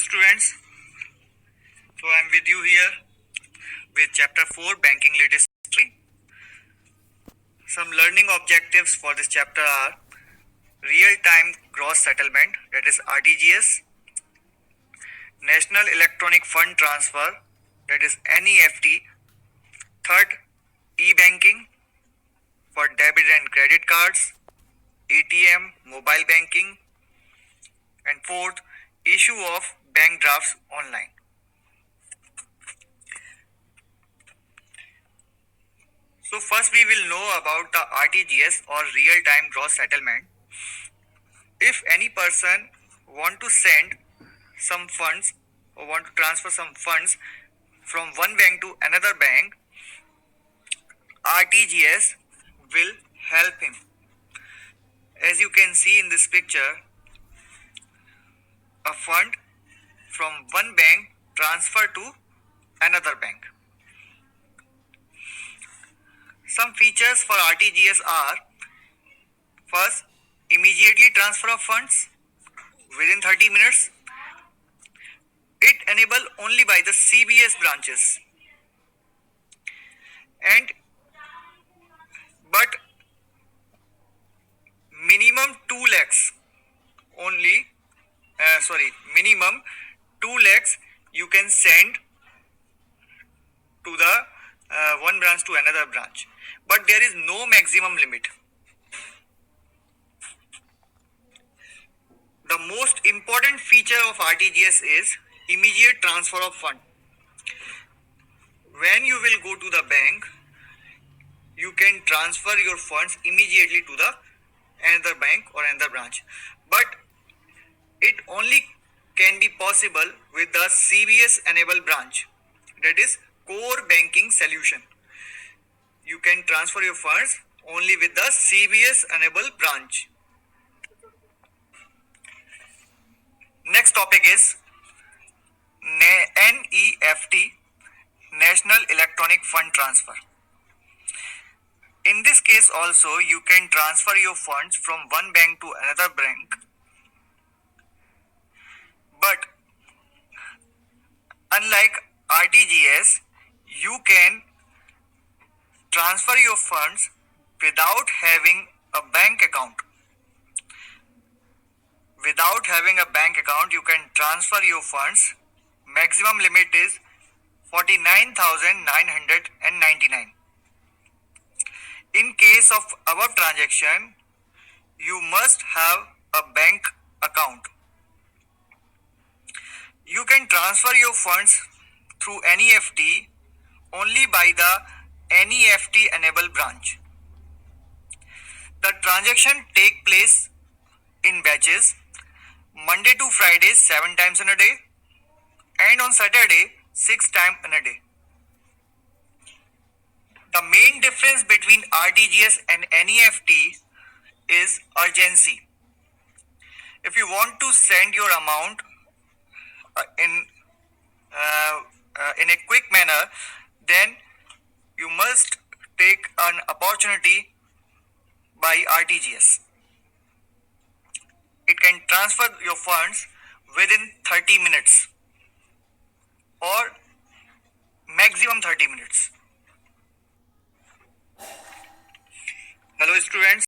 students, so I am with you here with chapter 4 banking latest stream. Some learning objectives for this chapter are real time gross settlement, that is RTGS, National Electronic Fund Transfer, that is NEFT, third e-banking for debit and credit cards, ATM, mobile banking, and fourth, issue of bank drafts online. So first we will know about the RTGS or real time gross settlement. If any person want to send some funds or want to transfer some funds from one bank to another bank, RTGS will help him. As you can see in this picture, a fund from one bank transfer to another bank. Some features for RTGS are: first, immediately transfer of funds within 30 minutes. It enabled only by the CBS branches, but minimum 2 lakhs only, minimum 2 lakhs you can send to the one branch to another branch, but there is no maximum limit. The most important feature of RTGS is immediate transfer of fund. When you will go to the bank, you can transfer your funds immediately to the another bank or another branch, but it only can be possible with the CBS enabled branch, that is core banking solution. You can transfer your funds only with the CBS enabled branch. Next topic is NEFT, National Electronic Fund Transfer. In this case also, you can transfer your funds from one bank to another bank, but unlike RTGS, you can transfer your funds without having a bank account. Without having a bank account, you can transfer your funds. Maximum limit is 49,999. In case of above transaction, you must have a bank account. You can transfer your funds through NEFT only by the NEFT enabled branch. The transaction take place in batches, Monday to Friday 7 times in a day, and on Saturday 6 times in a day. The main difference between RTGS and NEFT is urgency. If you want to send your amount in a quick manner, then you must take an opportunity by RTGS. It can transfer your funds within 30 minutes or maximum 30 minutes. Hello students.